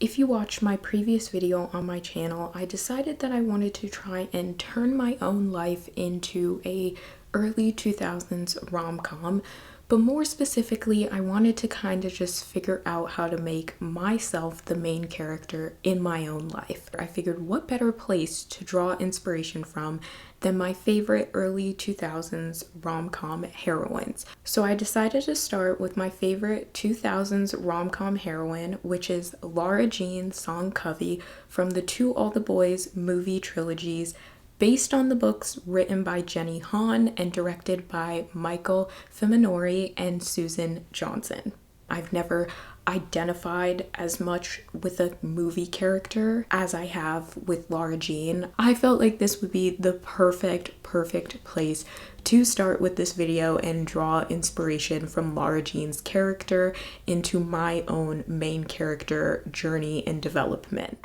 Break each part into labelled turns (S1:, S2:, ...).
S1: If you watched my previous video on my channel, I decided that I wanted to try and turn my own life into a early 2000s rom-com, but more specifically, I wanted to kind of just figure out how to make myself the main character in my own life. I figured what better place to draw inspiration from than my favorite early 2000s rom-com heroines. So I decided to start with my favorite 2000s rom-com heroine, which is LaraJean Song-Covey from the To All the Boys movie trilogies, based on the books written by Jenny Han and directed by Michael Fiminori and Susan Johnson. I've never identified as much with a movie character as I have with LaraJean. I felt like this would be the perfect place to start with this video and draw inspiration from LaraJean's character into my own main character journey and development.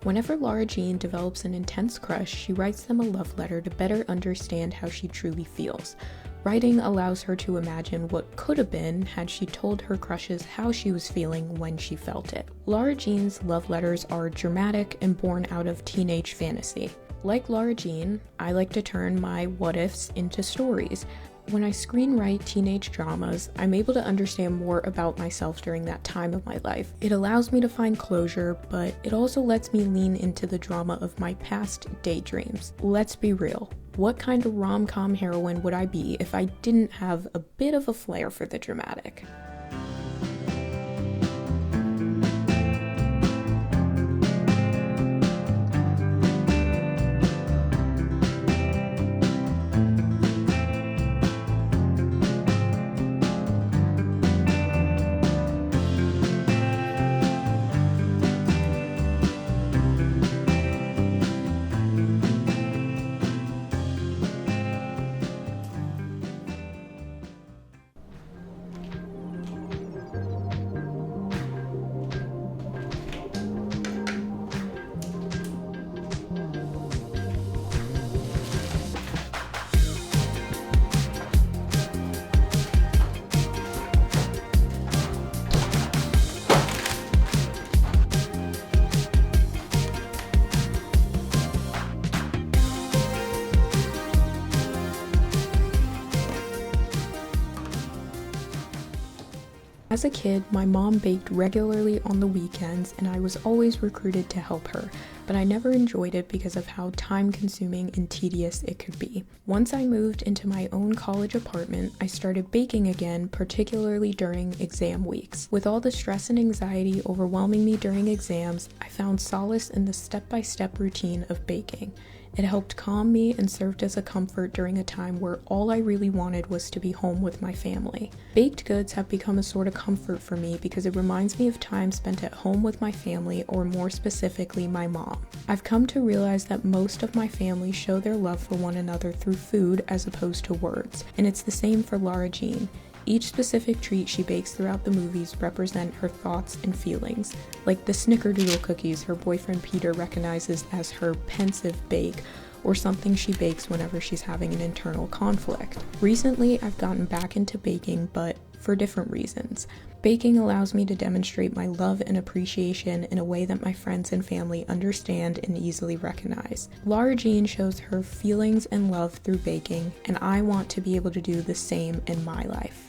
S1: Whenever LaraJean develops an intense crush, she writes them a love letter to better understand how she truly feels. Writing allows her to imagine what could have been had she told her crushes how she was feeling when she felt it. LaraJean's love letters are dramatic and born out of teenage fantasy. Like LaraJean, I like to turn my what-ifs into stories. When I screenwrite teenage dramas, I'm able to understand more about myself during that time of my life. It allows me to find closure, but it also lets me lean into the drama of my past daydreams. Let's be real. What kind of rom-com heroine would I be if I didn't have a bit of a flair for the dramatic? As a kid, my mom baked regularly on the weekends and I was always recruited to help her, but I never enjoyed it because of how time-consuming and tedious it could be. Once I moved into my own college apartment, I started baking again, particularly during exam weeks. With all the stress and anxiety overwhelming me during exams, I found solace in the step-by-step routine of baking. It helped calm me and served as a comfort during a time where all I really wanted was to be home with my family. Baked goods have become a sort of comfort for me because it reminds me of time spent at home with my family, or more specifically, my mom. I've come to realize that most of my family show their love for one another through food as opposed to words, and it's the same for LaraJean. Each specific treat she bakes throughout the movies represent her thoughts and feelings, like the snickerdoodle cookies her boyfriend Peter recognizes as her pensive bake, or something she bakes whenever she's having an internal conflict. Recently, I've gotten back into baking, but for different reasons. Baking allows me to demonstrate my love and appreciation in a way that my friends and family understand and easily recognize. LaraJean shows her feelings and love through baking, and I want to be able to do the same in my life.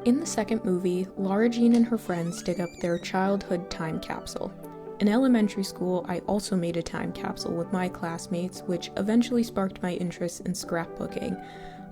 S1: In the second movie, LaraJean and her friends dig up their childhood time capsule. In elementary school, I also made a time capsule with my classmates, which eventually sparked my interest in scrapbooking.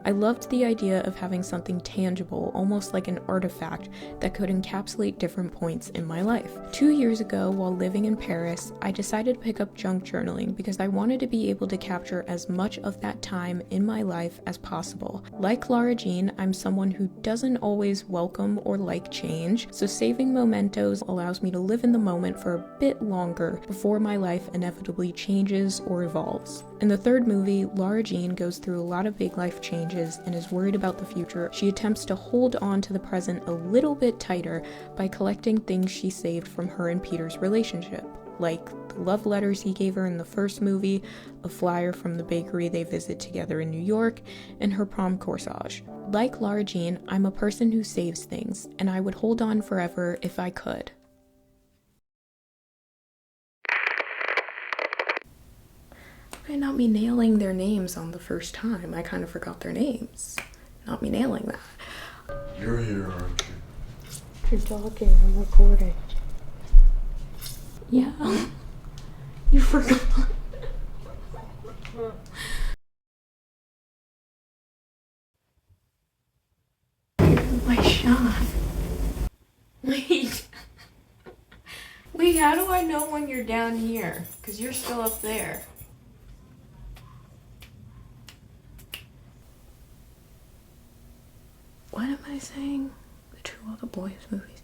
S1: I loved the idea of having something tangible, almost like an artifact, that could encapsulate different points in my life. 2 years ago, while living in Paris, I decided to pick up junk journaling because I wanted to be able to capture as much of that time in my life as possible. Like LaraJean, I'm someone who doesn't always welcome or like change, so saving mementos allows me to live in the moment for a bit longer before my life inevitably changes or evolves. In the third movie, LaraJean goes through a lot of big life changes and is worried about the future. She attempts to hold on to the present a little bit tighter by collecting things she saved from her and Peter's relationship, like the love letters he gave her in the first movie, a flyer from the bakery they visit together in New York, and her prom corsage. Like LaraJean, I'm a person who saves things, and I would hold on forever if I could. Not me nailing their names on the first time. I kind of forgot their names. Not me nailing that.
S2: You're here, aren't you?
S1: You're talking, I'm recording. Yeah. You forgot. My shot. Wait. Wait, how do I know when you're down here? Because you're still up there. What am I saying? The Two Little Boys movies.